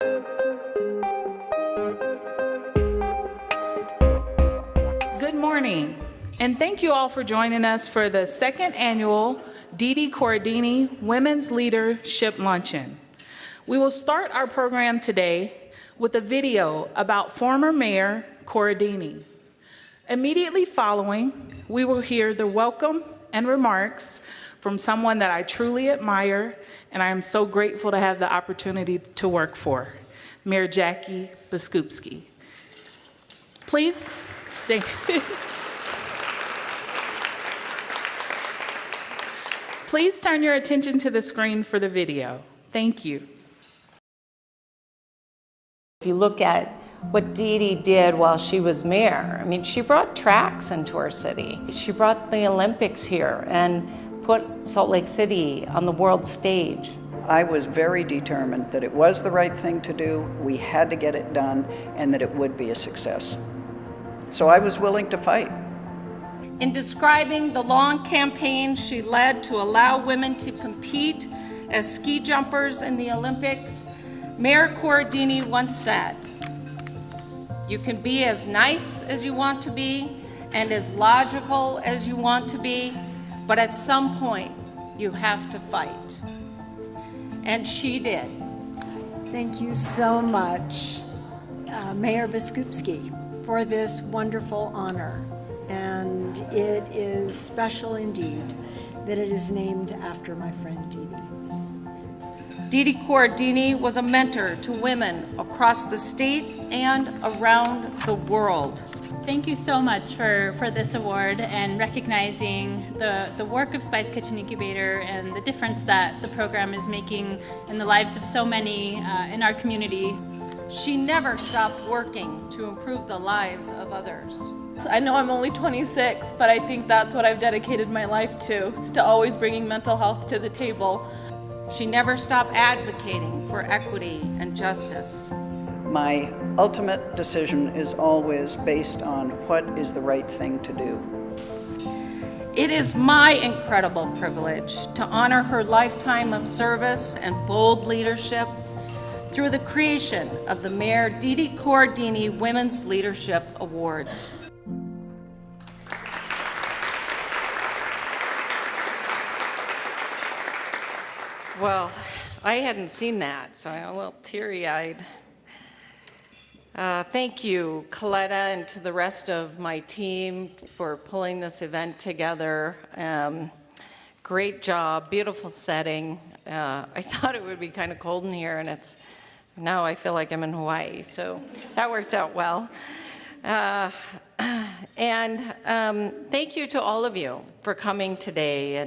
Good morning, and thank you all for joining us for the second annual Deedee Corradini Women's Leadership Luncheon. We will start our program today with a video about former Mayor Corradini. Immediately following, we will hear the welcome and remarks from someone that I truly admire and I am so grateful to have the opportunity to work for, Mayor Jackie Biskupski. Please, thank you. Please turn your attention to the screen for the video. Thank you. If you look at what Deedee did while she was mayor, I mean, she brought Trax into our city. She brought the Olympics here and put Salt Lake City on the world stage. I was very determined that it was the right thing to do, we had to get it done, and that it would be a success. So I was willing to fight. In describing the long campaign she led to allow women to compete as ski jumpers in the Olympics, Mayor Corradini once said, "You can be as nice as you want to be and as logical as you want to be, but at some point you have to fight." And she did. Thank you so much, Mayor Biskupski, for this wonderful honor. And it is special indeed that it is named after my friend Deedee. Deedee Corradini was a mentor to women across the state and around the world. Thank you so much for this award and recognizing the work of Spice Kitchen Incubator and the difference that the program is making in the lives of so many in our community. She never stopped working to improve the lives of others. I know I'm only 26, but I think that's what I've dedicated my life to. It's to always bringing mental health to the table. She never stopped advocating for equity and justice. My ultimate decision is always based on what is the right thing to do. It is my incredible privilege to honor her lifetime of service and bold leadership through the creation of the Mayor Deedee Corradini Women's Leadership Awards. Well, I hadn't seen that, so I'm a little teary-eyed. Thank you, Kaletta, and to the rest of my team for pulling this event together. Great job, beautiful setting. I thought it would be kind of cold in here, and now I feel like I'm in Hawaii, so that worked out well. Thank you to all of you for coming today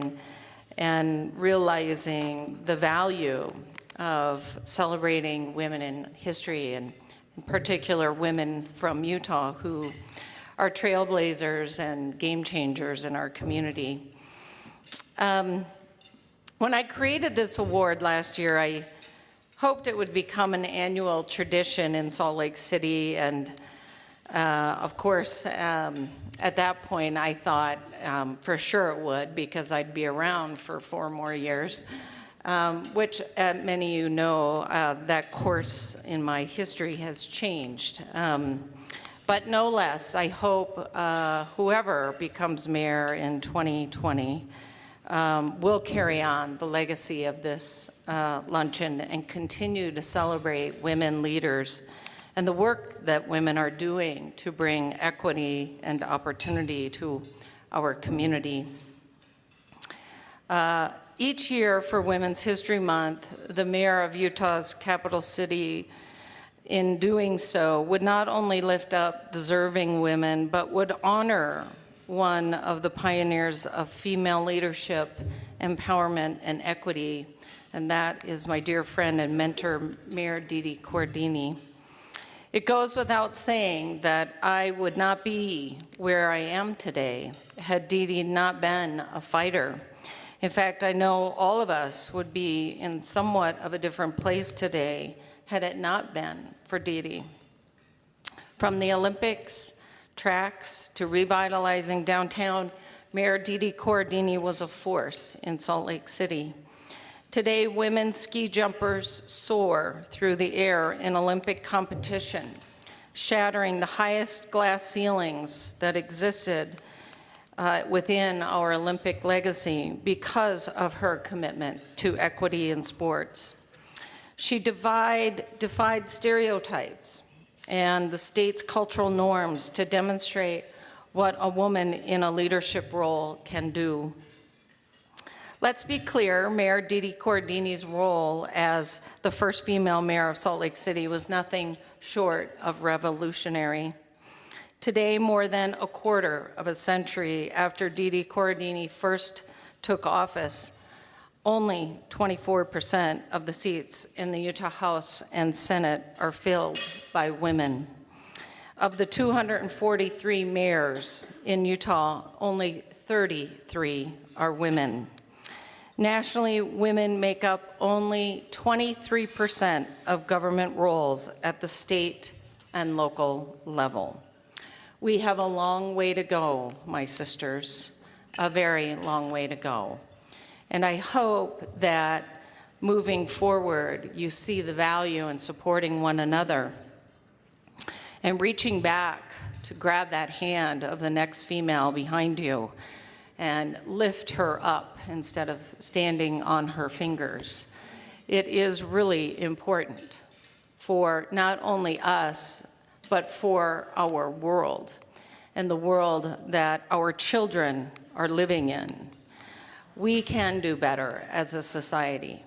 and realizing the value of celebrating women in history, and in particular women from Utah who are trailblazers and game changers in our community. When I created this award last year, I hoped it would become an annual tradition in Salt Lake City, and of course, at that point I thought for sure it would, because I'd be around for 4 more years, which many of you know, that course in my history has changed. But no less, I hope whoever becomes mayor in 2020 will carry on the legacy of this luncheon and continue to celebrate women leaders and the work that women are doing to bring equity and opportunity to our community. Each year for Women's History Month, the mayor of Utah's capital city, in doing so, would not only lift up deserving women, but would honor one of the pioneers of female leadership, empowerment, and equity, and that is my dear friend and mentor, Mayor Deedee Corradini. It goes without saying that I would not be where I am today had Deedee not been a fighter. In fact, I know all of us would be in somewhat of a different place today had it not been for Deedee. From the Olympics, Trax, to revitalizing downtown, Mayor Deedee Corradini was a force in Salt Lake City. Today, women ski jumpers soar through the air in Olympic competition, shattering the highest glass ceilings that existed within our Olympic legacy because of her commitment to equity in sports. She defied stereotypes and the state's cultural norms to demonstrate what a woman in a leadership role can do. Let's be clear, Mayor Deedee Corradini's role as the first female mayor of Salt Lake City was nothing short of revolutionary. Today, more than a quarter of a century after Deedee Corradini first took office, only 24% of the seats in the Utah House and Senate are filled by women. Of the 243 mayors in Utah, only 33 are women. Nationally, women make up only 23% of government roles at the state and local level. We have a long way to go, my sisters, a very long way to go. And I hope that moving forward, you see the value in supporting one another and reaching back to grab that hand of the next female behind you and lift her up instead of standing on her fingers. It is really important for not only us, but for our world and the world that our children are living in. We can do better as a society,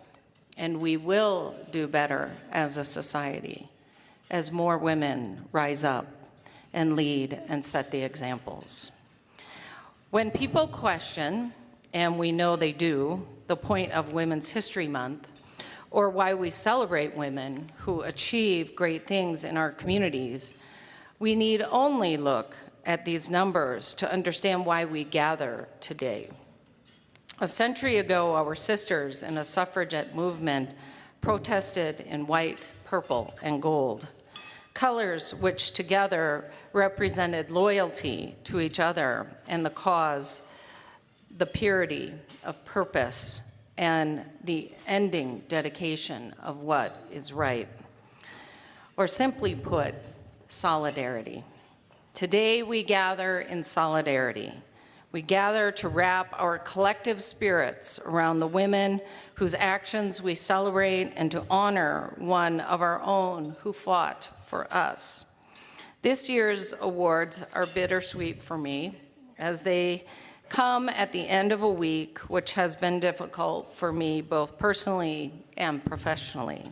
and we will do better as a society as more women rise up and lead and set the examples. When people question, and we know they do, the point of Women's History Month, or why we celebrate women who achieve great things in our communities, we need only look at these numbers to understand why we gather today. A century ago, our sisters in a suffragette movement protested in white, purple, and gold, colors which together represented loyalty to each other and the cause, the purity of purpose, and the ending dedication of what is right. Or simply put, solidarity. Today we gather in solidarity. We gather to wrap our collective spirits around the women whose actions we celebrate and to honor one of our own who fought for us. This year's awards are bittersweet for me as they come at the end of a week which has been difficult for me both personally and professionally.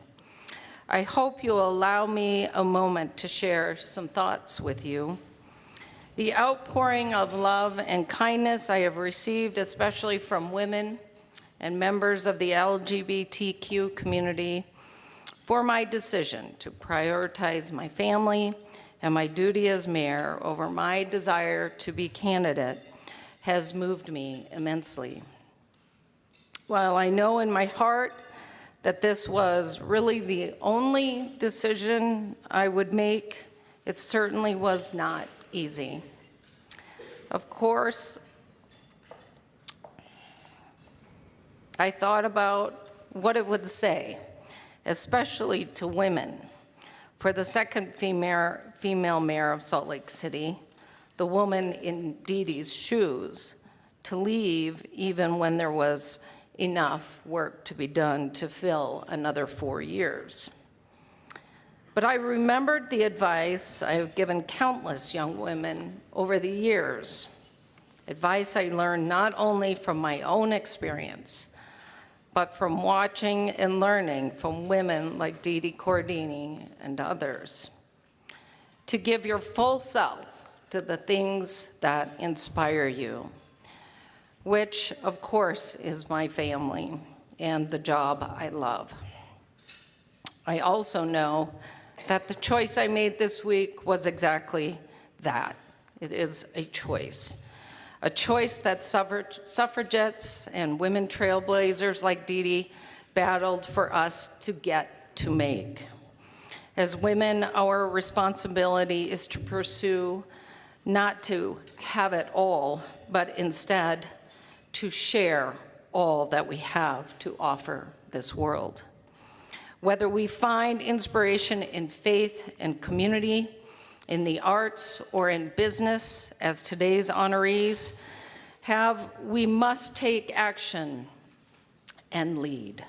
I hope you'll allow me a moment to share some thoughts with you. The outpouring of love and kindness I have received, especially from women and members of the LGBTQ community, for my decision to prioritize my family and my duty as mayor over my desire to be candidate has moved me immensely. While I know in my heart that this was really the only decision I would make, it certainly was not easy. Of course, I thought about what it would say, especially to women. For the second female mayor of Salt Lake City, the woman in Deedee's shoes, to leave even when there was enough work to be done to fill another 4 years. But I remembered the advice I have given countless young women over the years, advice I learned not only from my own experience, but from watching and learning from women like Deedee Corradini and others. To give your full self to the things that inspire you, which of course is my family and the job I love. I also know that the choice I made this week was exactly that. It is a choice that suffragettes and women trailblazers like Deedee battled for us to get to make. As women, our responsibility is to pursue, not to have it all, but instead to share all that we have to offer this world. Whether we find inspiration in faith and community, in the arts, or in business, as today's honorees have, we must take action and lead.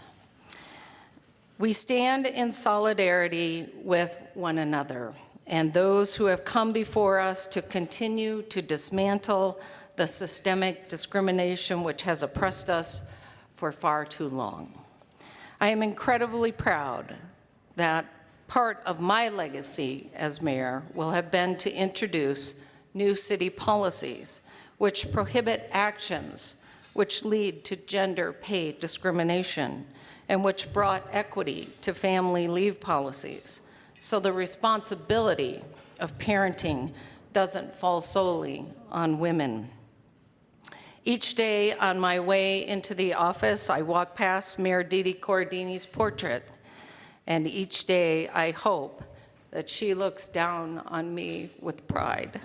We stand in solidarity with one another and those who have come before us to continue to dismantle the systemic discrimination which has oppressed us for far too long. I am incredibly proud that part of my legacy as mayor will have been to introduce new city policies which prohibit actions which lead to gender pay discrimination and which brought equity to family leave policies. So the responsibility of parenting doesn't fall solely on women. Each day on my way into the office, I walk past Mayor Deedee Corradini's portrait, and each day I hope that she looks down on me with pride.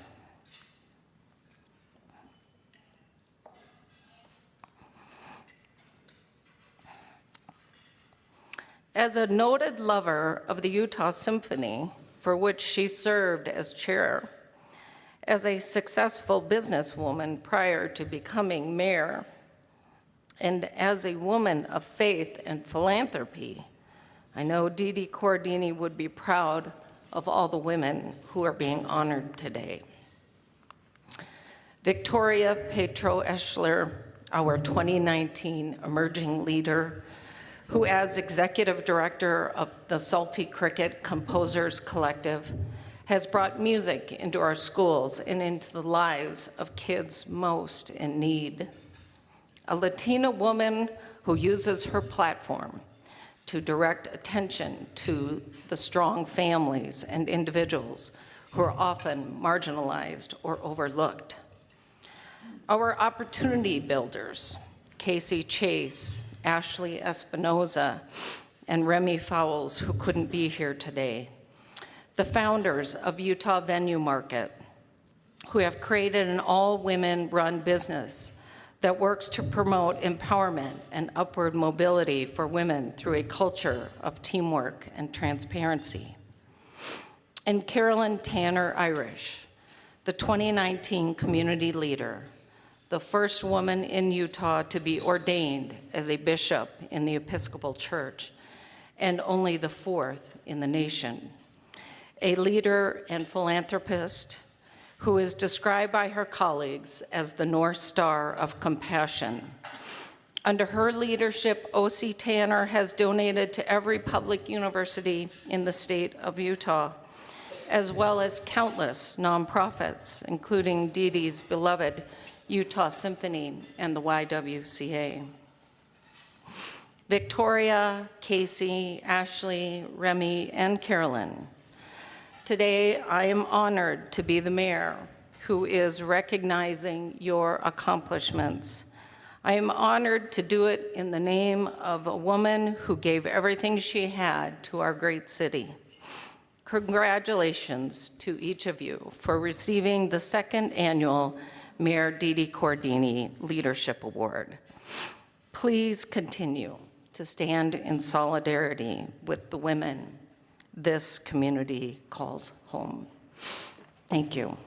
As a noted lover of the Utah Symphony, for which she served as chair, as a successful businesswoman prior to becoming mayor, and as a woman of faith and philanthropy, I know Deedee Corradini would be proud of all the women who are being honored today. Victoria Petro-Eschler, our 2019 Emerging Leader, who as executive director of the Salty Cricket Composers Collective has brought music into our schools and into the lives of kids most in need. A Latina woman who uses her platform to direct attention to the strong families and individuals who are often marginalized or overlooked. Our opportunity builders, Casey Chase, Ashlee Espinoza, and Remy Fowles, who couldn't be here today. The founders of Utah Venue Market, who have created an all-women run business that works to promote empowerment and upward mobility for women through a culture of teamwork and transparency. And Carolyn Tanner Irish, the 2019 community leader, the first woman in Utah to be ordained as a bishop in the Episcopal Church, and only the fourth in the nation. A leader and philanthropist who is described by her colleagues as the North Star of compassion. Under her leadership, O.C. Tanner has donated to every public university in the state of Utah, as well as countless nonprofits, including Deedee's beloved Utah Symphony and the YWCA. Victoria, Casey, Ashlee, Remy, and Carolyn. Today, I am honored to be the mayor who is recognizing your accomplishments. I am honored to do it in the name of a woman who gave everything she had to our great city. Congratulations to each of you for receiving the second annual Mayor Deedee Corradini Leadership Award. Please continue to stand in solidarity with the women this community calls home. Thank you.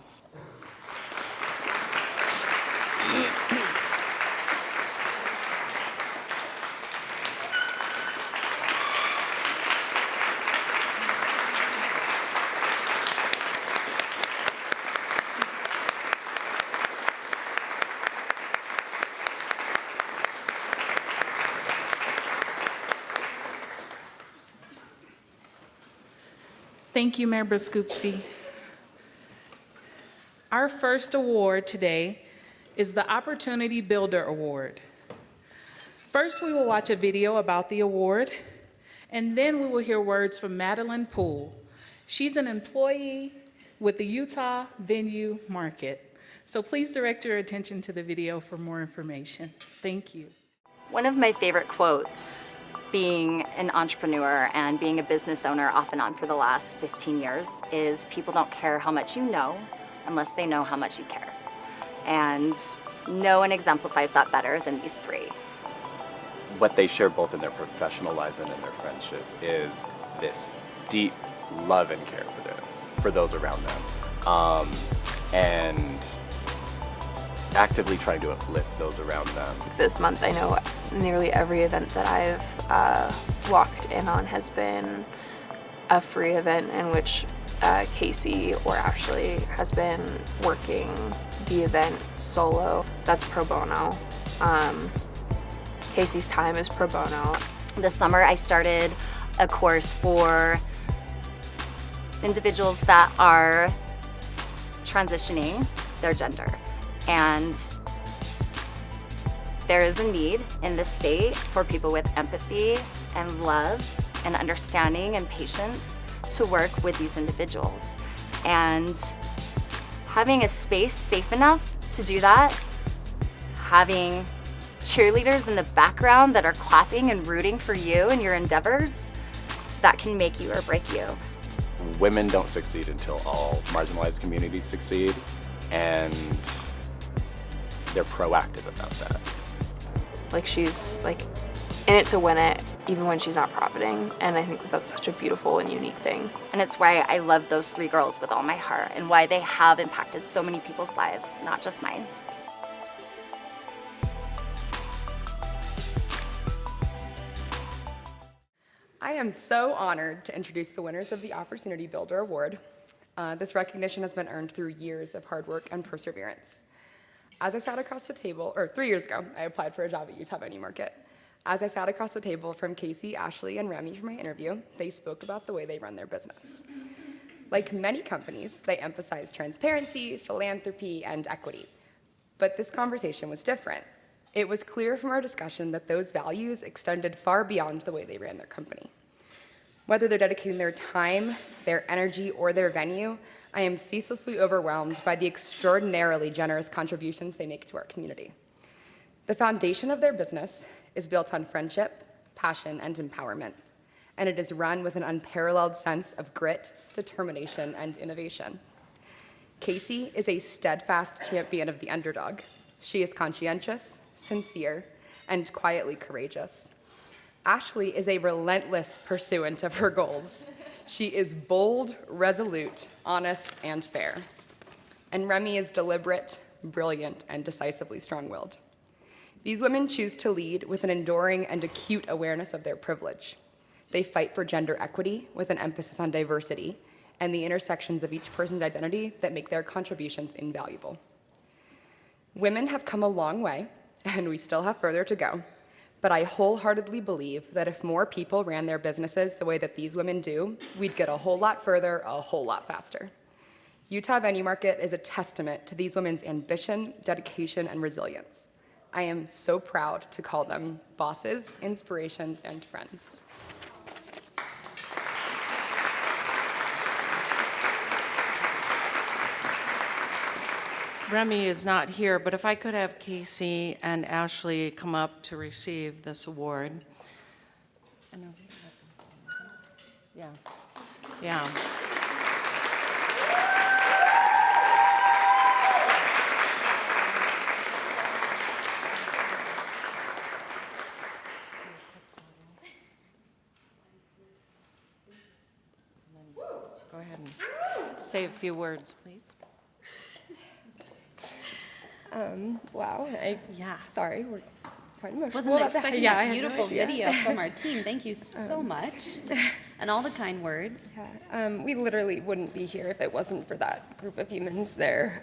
Thank you, Mayor Biskupski. Our first award today is the Opportunity Builder Award. First, we will watch a video about the award, and then we will hear words from Madeline Poole. She's an employee with the Utah Venue Market. So please direct your attention to the video for more information. Thank you. One of my favorite quotes, being an entrepreneur and being a business owner off and on for the last 15 years, is people don't care how much you know unless they know how much you care. And no one exemplifies that better than these three. what they share both in their professional lives and in their friendship is this deep love and care for those around them, and actively trying to uplift those around them. This month, I know nearly every event that I've walked in on has been a free event in which Casey or Ashlee has been working the event solo. That's pro bono. Casey's time is pro bono. This summer, I started a course for individuals that are transitioning their gender. And there is a need in this state for people with empathy and love and understanding and patience to work with these individuals. And having a space safe enough to do that, having cheerleaders in the background that are clapping and rooting for you and your endeavors, that can make you or break you. Women don't succeed until all marginalized communities succeed, and they're proactive about that. Like, she's like in it to win it, even when she's not profiting, and I think that that's such a beautiful and unique thing. And it's why I love those three girls with all my heart and why they have impacted so many people's lives, not just mine. I am so honored to introduce the winners of the Opportunity Builder Award. This recognition has been earned through years of hard work and perseverance. As I sat across the table, or 3 years ago, I applied for a job at Utah Venue Market. As I sat across the table from Casey, Ashlee, and Remy for my interview, they spoke about the way they run their business. Like many companies, they emphasize transparency, philanthropy, and equity. But this conversation was different. It was clear from our discussion that those values extended far beyond the way they ran their company. Whether they're dedicating their time, their energy, or their venue, I am ceaselessly overwhelmed by the extraordinarily generous contributions they make to our community. The foundation of their business is built on friendship, passion, and empowerment, and it is run with an unparalleled sense of grit, determination, and innovation. Casey is a steadfast champion of the underdog. She is conscientious, sincere, and quietly courageous. Ashlee is a relentless pursuant of her goals. She is bold, resolute, honest, and fair. And Remy is deliberate, brilliant, and decisively strong-willed. These women choose to lead with an enduring and acute awareness of their privilege. They fight for gender equity with an emphasis on diversity and the intersections of each person's identity that make their contributions invaluable. Women have come a long way, and we still have further to go. But I wholeheartedly believe that if more people ran their businesses the way that these women do, we'd get a whole lot further, a whole lot faster. Utah Venue Market is a testament to these women's ambition, dedication, and resilience. I am so proud to call them bosses, inspirations, and friends. Remy is not here, but if I could have Casey and Ashlee come up to receive this award. Yeah. Yeah. Go ahead and say a few words, please. Wow. Sorry, we're quite emotional. Wasn't about expecting that. that I had beautiful no idea. video from our team. Thank you so much. And all the kind words. We literally wouldn't be here if it wasn't for that group of humans there.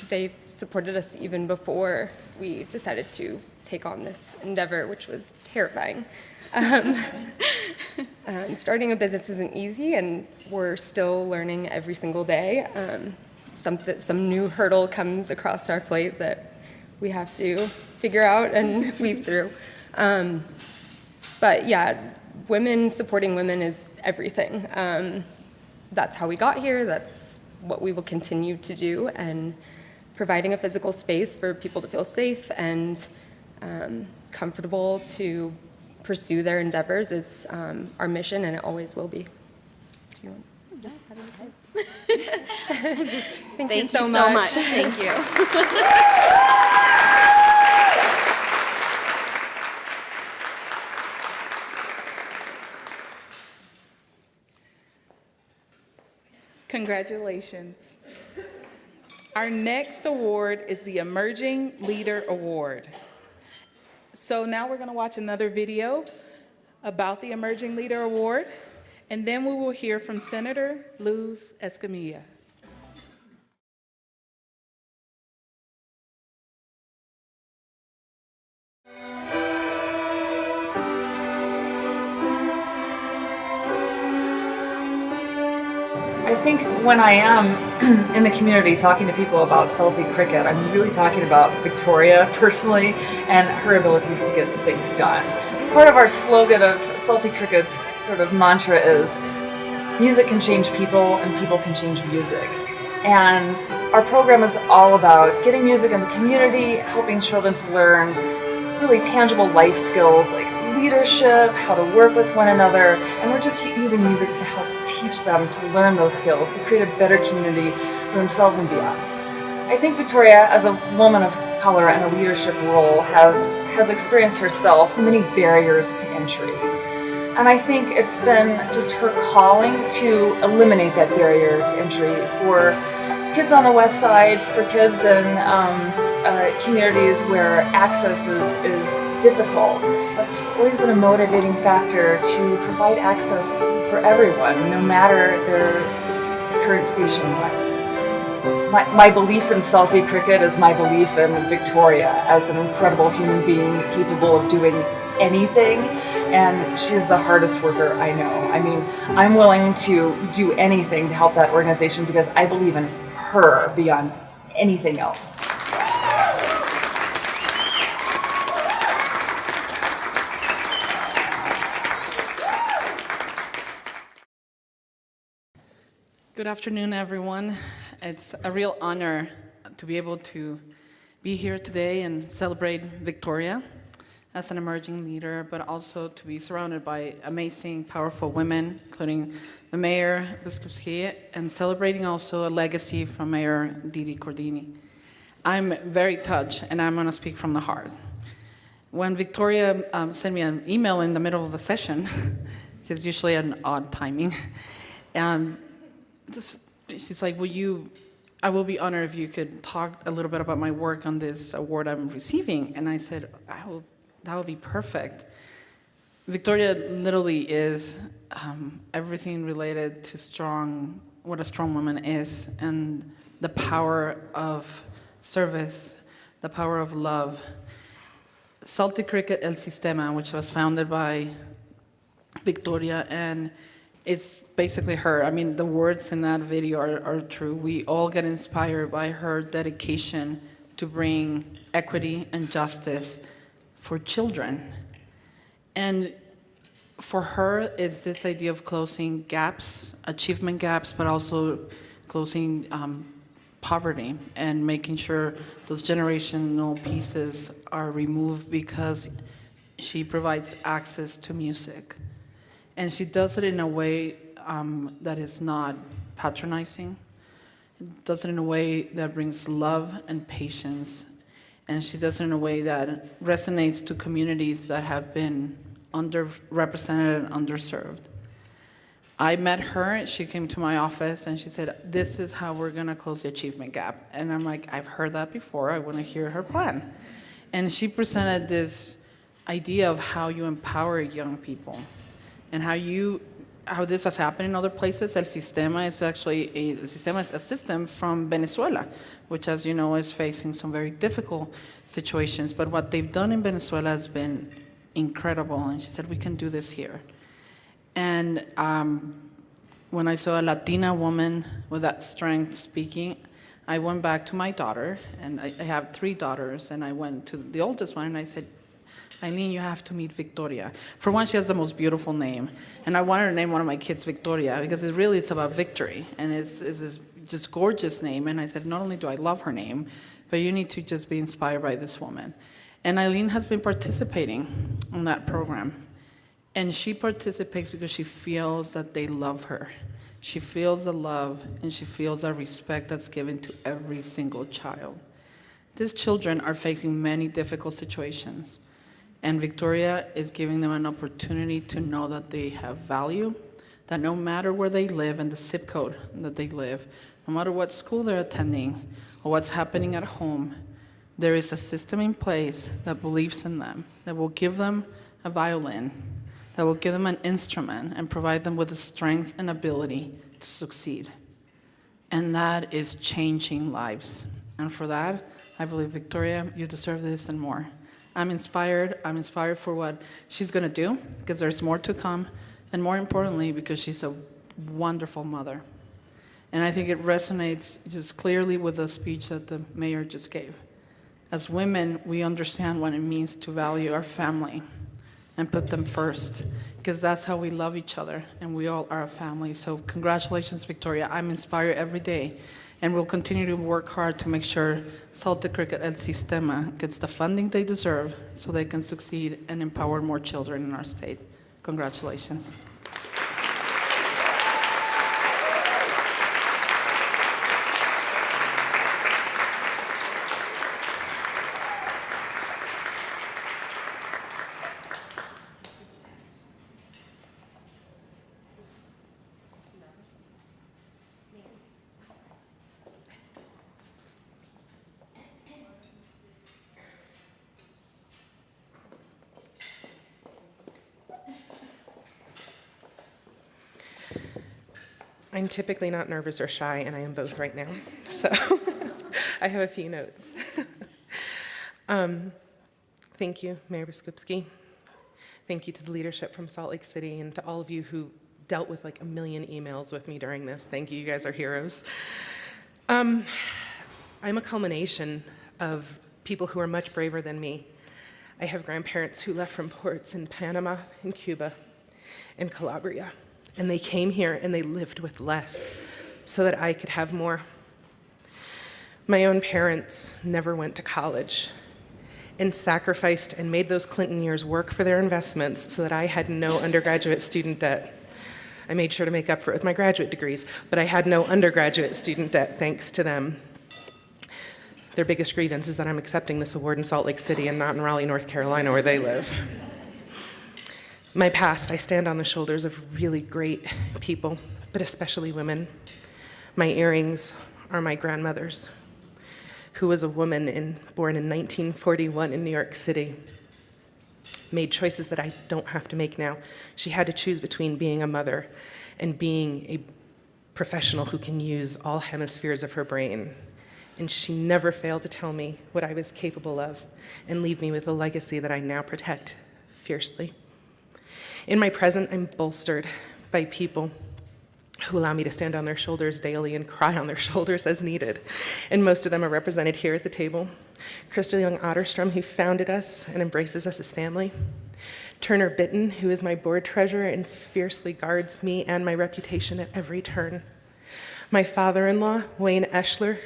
They supported us even before we decided to take on this endeavor, which was terrifying. Starting a business isn't easy, and we're still learning every single day. Some new hurdle comes across our plate that we have to figure out and weave through. But yeah, supporting women is everything. That's how we got here. That's what we will continue to do. And providing a physical space for people to feel safe and comfortable to pursue their endeavors is our mission, and it always will be. Do you want? Thank you so much. Thank you. Congratulations. Our next award is the Emerging Leader Award. So now we're going to watch another video about the Emerging Leader Award, and then we will hear from Senator Luz Escamilla. I think when I am in the community talking to people about salty cricket, I'm really talking about Victoria personally and her abilities to get things done. Part of our slogan of Salty Cricket's sort of mantra is music can change people and people can change music. And our program is all about getting music in the community, helping children to learn really tangible life skills like leadership, how to work with one another, and we're just using music to help teach them to learn those skills, to create a better community for themselves and beyond. I think Victoria, as a woman of color in a leadership role, has experienced herself many barriers to entry. And I think it's been just her calling to eliminate that barrier to entry for kids on the West Side, for kids in communities where access is difficult. That's just always been a motivating factor to provide access for everyone, no matter their current station in life. My belief in Salty Cricket is my belief in Victoria as an incredible human being capable of doing anything, and she's the hardest worker I know. I mean, I'm willing to do anything to help that organization because I believe in her beyond anything else. Good afternoon, everyone. It's a real honor to be able to be here today and celebrate Victoria as an emerging leader, but also to be surrounded by amazing, powerful women, including the Mayor Biskupski, and celebrating also a legacy from Mayor Deedee Corradini. I'm very touched, and I'm going to speak from the heart. When Victoria sent me an email in the middle of the session, which is usually an odd timing, she's like, I will be honored if you could talk a little bit about my work on this award I'm receiving. And I said, that would be perfect. Victoria literally is everything related to what a strong woman is, and the power of service, the power of love. Salty Cricket El Sistema, which was founded by Victoria, and it's basically her. I mean, the words in that video are true. We all get inspired by her dedication to bring equity and justice for children. And for her, it's this idea of closing gaps, achievement gaps, but also closing poverty and making sure those generational pieces are removed because she provides access to music. And she does it in a way that is not patronizing. It does it in a way that brings love and patience. And she does it in a way that resonates to communities that have been underrepresented and underserved. I met her, she came to my office and she said, this is how we're gonna close the achievement gap. And I'm like, I've heard that before, I wanna hear her plan. And she presented this idea of how you empower young people and how this has happened in other places. El Sistema is actually a system from Venezuela, which, as you know, is facing some very difficult situations. But what they've done in Venezuela has been incredible. And she said, we can do this here. And when I saw a Latina woman with that strength speaking, I went back to my daughter, and I have 3 daughters, and I went to the oldest one and I said, Eileen, you have to meet Victoria. For one, she has the most beautiful name, and I wanted to name one of my kids Victoria because it's about victory, and it's this just gorgeous name. And I said, not only do I love her name, but you need to just be inspired by this woman. And Eileen has been participating in that program, and she participates because she feels that they love her. She feels the love, and she feels the respect that's given to every single child. These children are facing many difficult situations. And Victoria is giving them an opportunity to know that they have value, that no matter where they live and the zip code that they live, no matter what school they're attending or what's happening at home, there is a system in place that believes in them, that will give them a violin, that will give them an instrument and provide them with the strength and ability to succeed. And that is changing lives. And for that, I believe, Victoria, you deserve this and more. I'm inspired. I'm inspired for what she's going to do, because there's more to come, and more importantly, because she's a wonderful mother. And I think it resonates just clearly with the speech that the mayor just gave. As women, we understand what it means to value our family and put them first, because that's how we love each other, and we all are a family. So congratulations, Victoria. I'm inspired every day, and we'll continue to work hard to make sure Salty Cricket El Sistema gets the funding they deserve so they can succeed and empower more children in our state. Congratulations. I'm typically not nervous or shy, and I am both right now, so I have a few notes. Thank you, Mayor Biskupski. Thank you to the leadership from Salt Lake City and to all of you who dealt with like a million emails with me during this. Thank you, you guys are heroes. I'm a culmination of people who are much braver than me. I have grandparents who left from ports in Panama, in Cuba, in Calabria. And they came here and they lived with less so that I could have more. My own parents never went to college and sacrificed and made those Clinton years work for their investments so that I had no undergraduate student debt. I made sure to make up for it with my graduate degrees, but I had no undergraduate student debt thanks to them. Their biggest grievance is that I'm accepting this award in Salt Lake City and not in Raleigh, North Carolina, where they live. My past, I stand on the shoulders of really great people, but especially women. My earrings are my grandmother's, who was a woman born in 1941 in New York City, made choices that I don't have to make now. She had to choose between being a mother and being a professional who can use all hemispheres of her brain. And she never failed to tell me what I was capable of and leave me with a legacy that I now protect fiercely. In my present, I'm bolstered by people who allow me to stand on their shoulders daily and cry on their shoulders as needed. And most of them are represented here at the table. Crystal Young Otterstrom, who founded us and embraces us as family. Turner Bitten, who is my board treasurer and fiercely guards me and my reputation at every turn. My father-in-law, Wayne Eschler,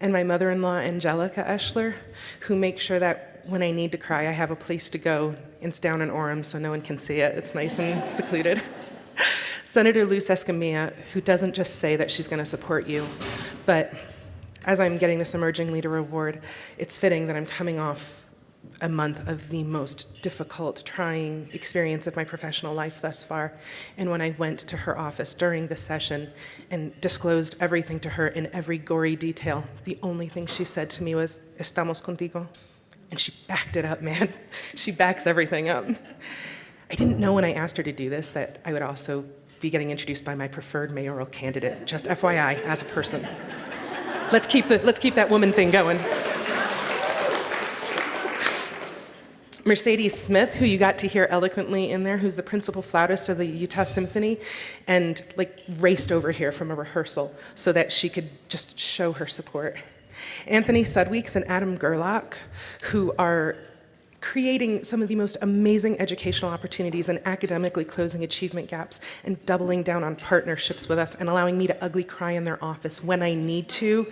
and my mother-in-law, Angelica Eschler, who make sure that when I need to cry, I have a place to go. It's down in Orem, so no one can see it. It's nice and secluded. Senator Luz Escamilla, who doesn't just say that she's going to support you, but as I'm getting this Emerging Leader Award, it's fitting that I'm coming off a month of the most difficult, trying experience of my professional life thus far. And when I went to her office during the session and disclosed everything to her in every gory detail, the only thing she said to me was, "Estamos contigo." And she backed it up, man. She backs everything up. I didn't know when I asked her to do this that I would also be getting introduced by my preferred mayoral candidate, just FYI, as a person. Let's keep that woman thing going. Mercedes Smith, who you got to hear eloquently in there, who's the principal flautist of the Utah Symphony, and raced over here from a rehearsal so that she could just show her support. Anthony Sudweeks and Adam Gerlach, who are creating some of the most amazing educational opportunities and academically closing achievement gaps and doubling down on partnerships with us and allowing me to ugly cry in their office when I need to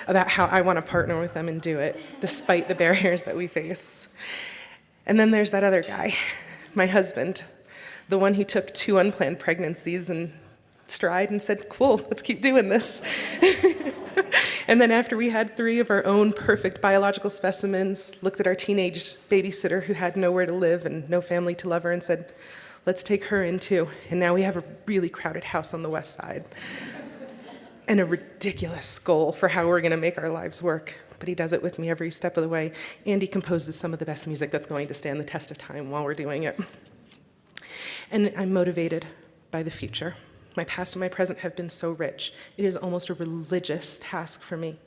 about how I want to partner with them and do it, despite the barriers that we face. And then there's that other guy, my husband, the one who took 2 unplanned pregnancies in stride and said, "Cool, let's keep doing this." And then after we had 3 of our own perfect biological specimens, looked at our teenage babysitter who had nowhere to live and no family to love her and said, Let's take her in too. And now we have a really crowded house on the west side. And a ridiculous goal for how we're gonna make our lives work. But he does it with me every step of the way. And he composes some of the best music that's going to stand the test of time while we're doing it. And I'm motivated by the future. My past and my present have been so rich. It is almost a religious task for me.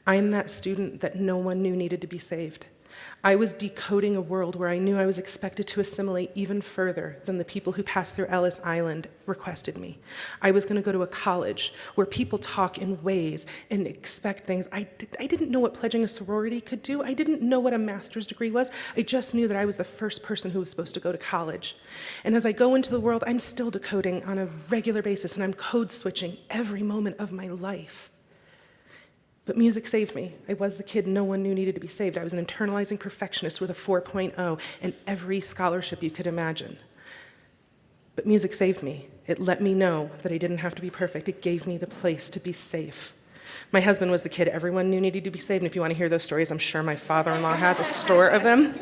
I am that student that no one knew needed to be saved. I was decoding a world where I knew I was expected to assimilate even further than the people who passed through Ellis Island requested me. I was going to go to a college where people talk in ways and expect things. I didn't know what pledging a sorority could do. I didn't know what a master's degree was. I just knew that I was the first person who was supposed to go to college. And as I go into the world, I'm still decoding on a regular basis, and I'm code switching every moment of my life. But music saved me. I was the kid no one knew needed to be saved. I was an internalizing perfectionist with a 4.0 and every scholarship you could imagine. But music saved me. It let me know that I didn't have to be perfect. It gave me the place to be safe. My husband was the kid everyone knew needed to be saved, and if you want to hear those stories, I'm sure my father-in-law has a store of them.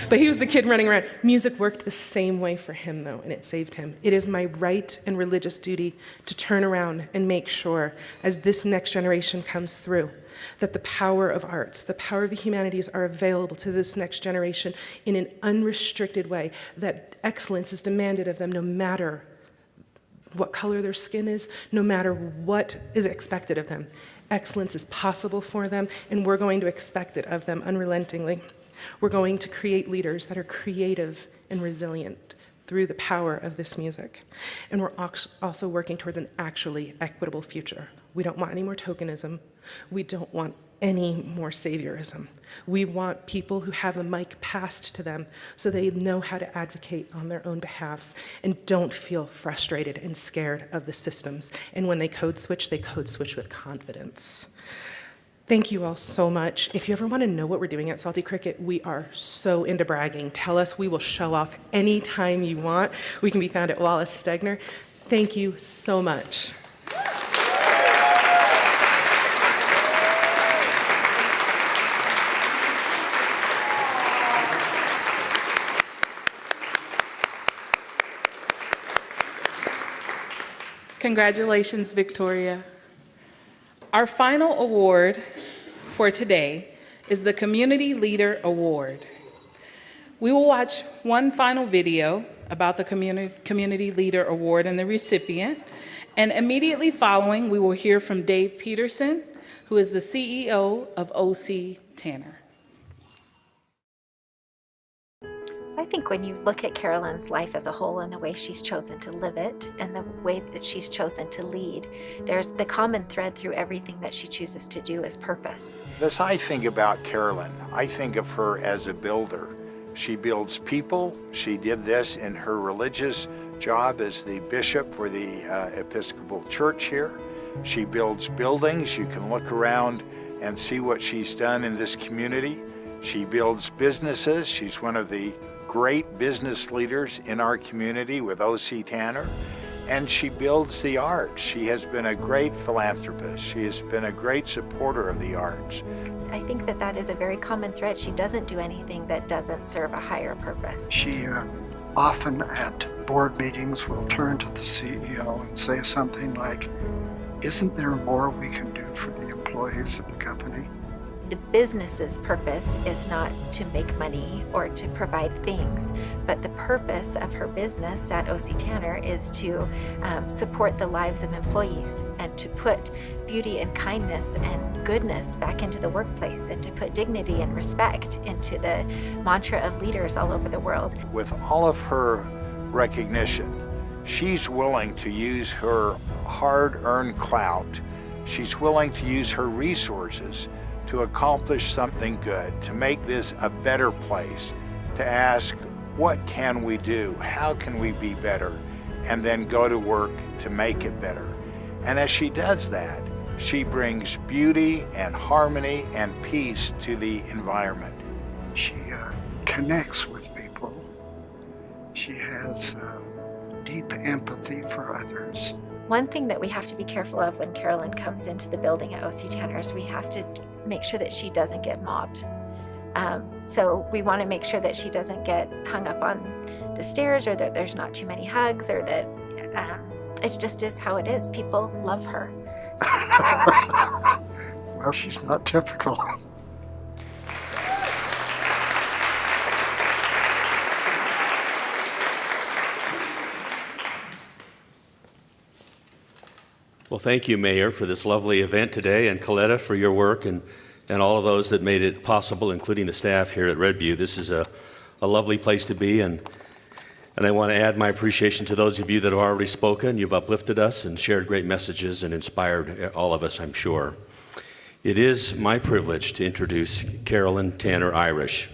But he was the kid running around. Music worked the same way for him, though, and it saved him. It is my right and religious duty to turn around and make sure, as this next generation comes through, that the power of arts, the power of the humanities are available to this next generation in an unrestricted way, that excellence is demanded of them no matter what color their skin is, no matter what is expected of them. Excellence is possible for them, and we're going to expect it of them unrelentingly. We're going to create leaders that are creative and resilient through the power of this music. And we're also working towards an actually equitable future. We don't want any more tokenism. We don't want any more saviorism. We want people who have a mic passed to them so they know how to advocate on their own behalves and don't feel frustrated and scared of the systems. And when they code switch with confidence. Thank you all so much. If you ever want to know what we're doing at Salty Cricket, we are so into bragging. Tell us, we will show off anytime you want. We can be found at Wallace Stegner. Thank you so much. Congratulations, Victoria. Our final award for today is the Community Leader Award. We will watch one final video about the Community Leader Award and the recipient, and immediately following, we will hear from Dave Petersen, who is the CEO of OC Tanner. I think when you look at Carolyn's life as a whole and the way she's chosen to live it and the way that she's chosen to lead, there's the common thread through everything that she chooses to do is purpose. As I think about Carolyn, I think of her as a builder. She builds people. She did this in her religious job as the bishop for the Episcopal Church here. She builds buildings. You can look around and see what she's done in this community. She builds businesses. She's one of the great business leaders in our community with OC Tanner, and she builds the arts. She has been a great philanthropist. She has been a great supporter of the arts. I think that that is a very common thread. She doesn't do anything that doesn't serve a higher purpose. She often at board meetings will turn to the CEO and say something like, "Isn't there more we can do for the employees of the company?" The business's purpose is not to make money or to provide things, but the purpose of her business at OC Tanner is to support the lives of employees and to put beauty and kindness and goodness back into the workplace and to put dignity and respect into the mantra of leaders all over the world. With all of her recognition, she's willing to use her hard-earned clout. She's willing to use her resources to accomplish something good, to make this a better place, to ask, what can we do? How can we be better? And then go to work to make it better. And as she does that, she brings beauty and harmony and peace to the environment. She connects with people. She has deep empathy for others. One thing that we have to be careful of when Carolyn comes into the building at OC Tanner is we have to make sure that she doesn't get mobbed. So we want to make sure that she doesn't get hung up on the stairs, or that there's not too many hugs, or that it just is how it is. People love her. Well, she's not typical. Well, thank you, Mayor, for this lovely event today, and Kaletta for your work, and all of those that made it possible, including the staff here at Redview. This is a lovely place to be, and I want to add my appreciation to those of you that have already spoken. You've uplifted us and shared great messages and inspired all of us, I'm sure. It is my privilege to introduce Carolyn Tanner Irish.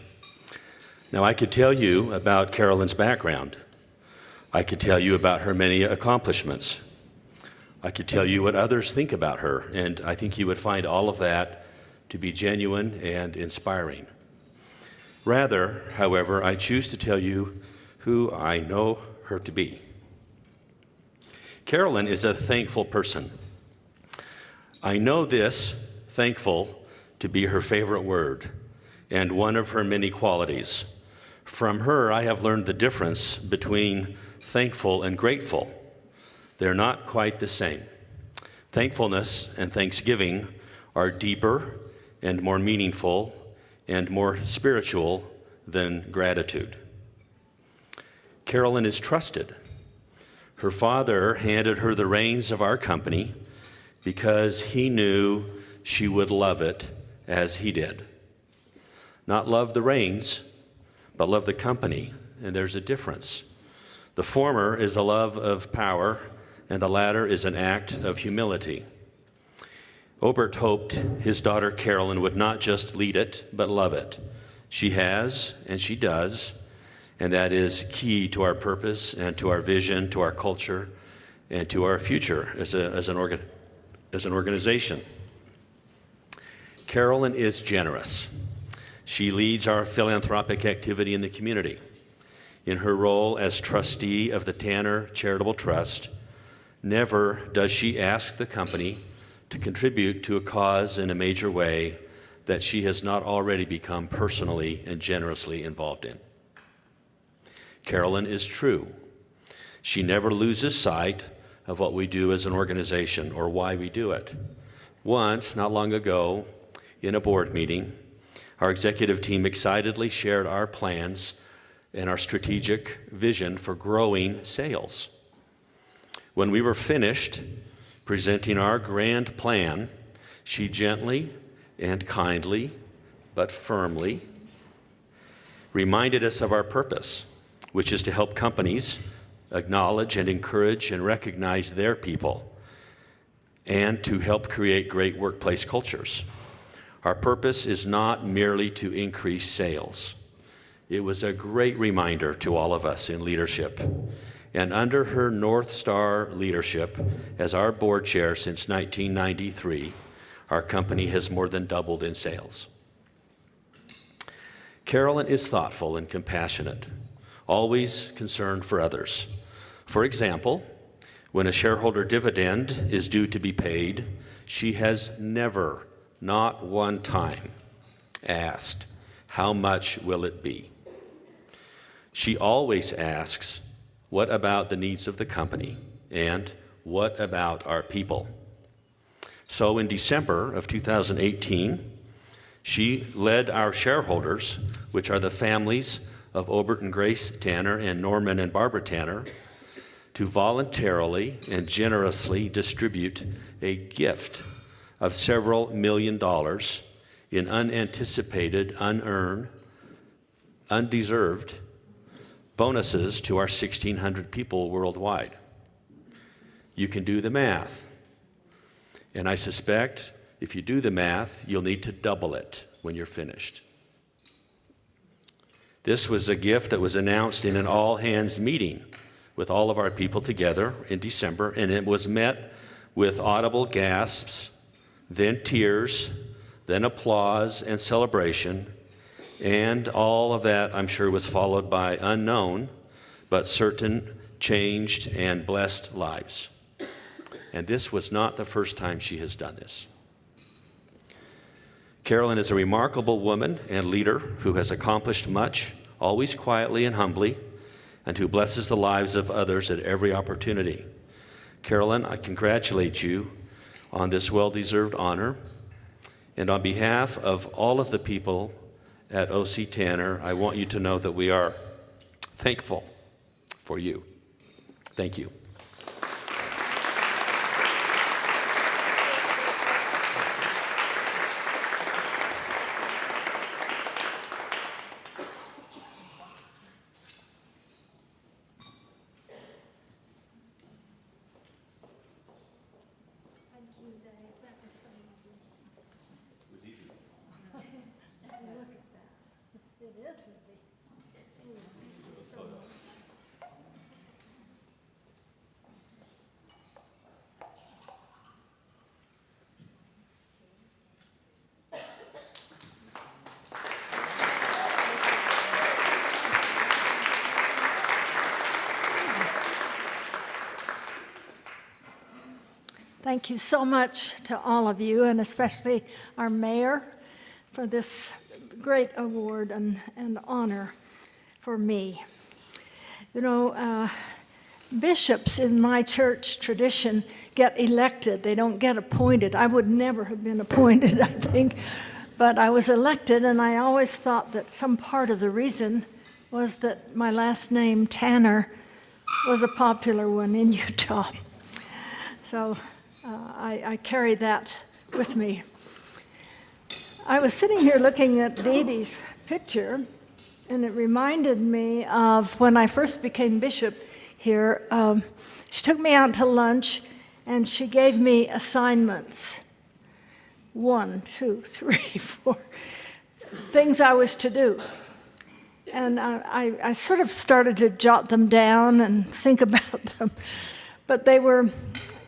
Now, I could tell you about Carolyn's background. I could tell you about her many accomplishments. I could tell you what others think about her, and I think you would find all of that to be genuine and inspiring. Rather, however, I choose to tell you who I know her to be. Carolyn is a thankful person. I know this, thankful, to be her favorite word and one of her many qualities. From her, I have learned the difference between thankful and grateful. They're not quite the same. Thankfulness and thanksgiving are deeper and more meaningful and more spiritual than gratitude. Carolyn is trusted. Her father handed her the reins of our company because he knew she would love it as he did. Not love the reins, but love the company, and there's a difference. The former is a love of power, and the latter is an act of humility. Obert hoped his daughter Carolyn would not just lead it, but love it. She has, and she does, and that is key to our purpose and to our vision, to our culture, and to our future as an organization. Carolyn is generous. She leads our philanthropic activity in the community. In her role as trustee of the Tanner Charitable Trust, never does she ask the company to contribute to a cause in a major way that she has not already become personally and generously involved in. Carolyn is true. She never loses sight of what we do as an organization or why we do it. Once, not long ago, in a board meeting, our executive team excitedly shared our plans and our strategic vision for growing sales. When we were finished presenting our grand plan, she gently and kindly, but firmly, reminded us of our purpose, which is to help companies acknowledge and encourage and recognize their people, and to help create great workplace cultures. Our purpose is not merely to increase sales. It was a great reminder to all of us in leadership. And under her North Star leadership as our board chair since 1993, our company has more than doubled in sales. Carolyn is thoughtful and compassionate, always concerned for others. For example, when a shareholder dividend is due to be paid, she has never, not one time, asked, "How much will it be?" She always asks, "What about the needs of the company?" and "What about our people?" So in December of 2018, she led our shareholders, which are the families of Obert and Grace Tanner and Norman and Barbara Tanner, to voluntarily and generously distribute a gift of several $1,000,000 in unanticipated, unearned, undeserved bonuses to our 1,600 people worldwide. You can do the math. And I suspect if you do the math, you'll need to double it when you're finished. This was a gift that was announced in an all-hands meeting with all of our people together in December, and it was met with audible gasps, then tears, then applause and celebration. And all of that, I'm sure, was followed by unknown, but certain changed and blessed lives. And this was not the first time she has done this. Carolyn is a remarkable woman and leader who has accomplished much, always quietly and humbly, and who blesses the lives of others at every opportunity. Carolyn, I congratulate you on this well-deserved honor. And on behalf of all of the people at OC Tanner, I want you to know that we are thankful for you. Thank you. Thank you so much to all of you, and especially our mayor, for this great award and honor for me. You know, bishops in my church tradition get elected. They don't get appointed. I would never have been appointed, I think. But I was elected, and I always thought that some part of the reason was that my last name, Tanner, was a popular one in Utah. So I carry that with me. I was sitting here looking at Deedee's picture, and it reminded me of when I first became bishop here. She took me out to lunch, and she gave me assignments. 1, 2, 3, 4 things I was to do. And I sort of started to jot them down and think about them, but they were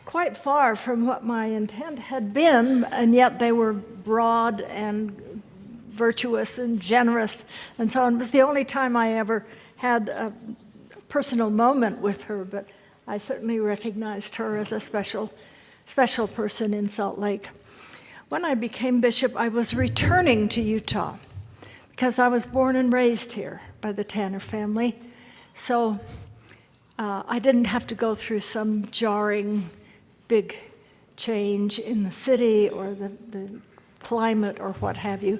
quite far from what my intent had been, and yet they were broad and virtuous and generous and so on. It was the only time I ever had a personal moment with her, but I certainly recognized her as a special person in Salt Lake. When I became bishop, I was returning to Utah because I was born and raised here by the Tanner family. So I didn't have to go through some jarring big change in the city or the climate or what have you.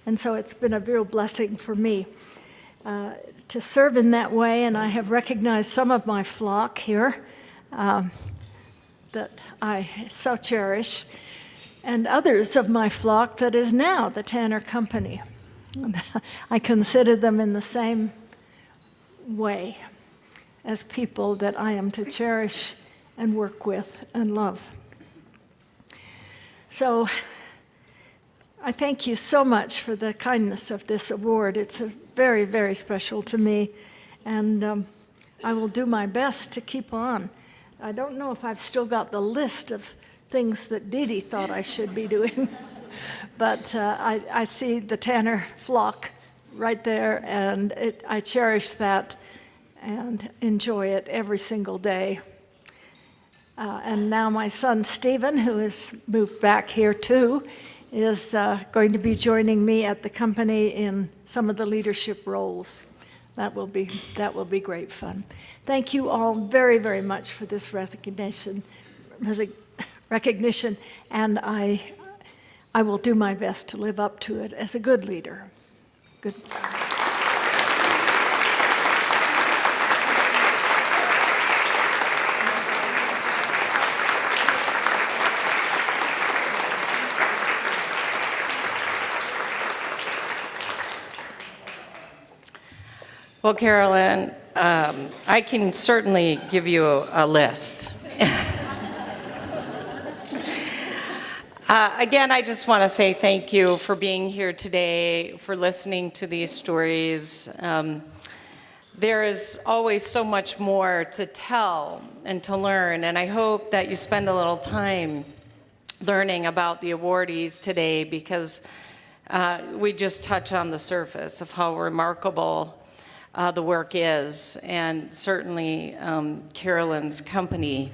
And so it's been a real blessing for me to serve in that way, and I have recognized some of my flock here that I so cherish, and others of my flock that is now the Tanner Company. I consider them in the same way as people that I am to cherish and work with and love. So I thank you so much for the kindness of this award. It's very, very special to me, and I will do my best to keep on. I don't know if I've still got the list of things that Deedee thought I should be doing, but I see the Tanner flock right there, and I cherish that and enjoy it every single day. And now my son Stephen, who has moved back here too, is going to be joining me at the company in some of the leadership roles. That will be great fun. Thank you all very, very much for this recognition, and I will do my best to live up to it as a good leader. Good. Well, Carolyn, I can certainly give you a list. Again, I just want to say thank you for being here today, for listening to these stories. There is always so much more to tell and to learn, and I hope that you spend a little time learning about the awardees today, because we just touch on the surface of how remarkable the work is, and certainly Carolyn's company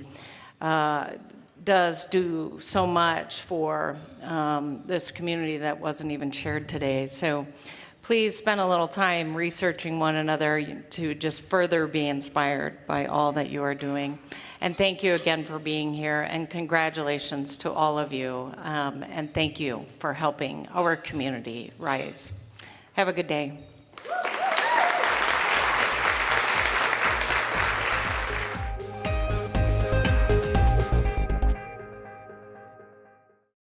does do so much for this community that wasn't even shared today. So please spend a little time researching one another to just further be inspired by all that you are doing. And thank you again for being here, and congratulations to all of you. And thank you for helping our community rise. Have a good day.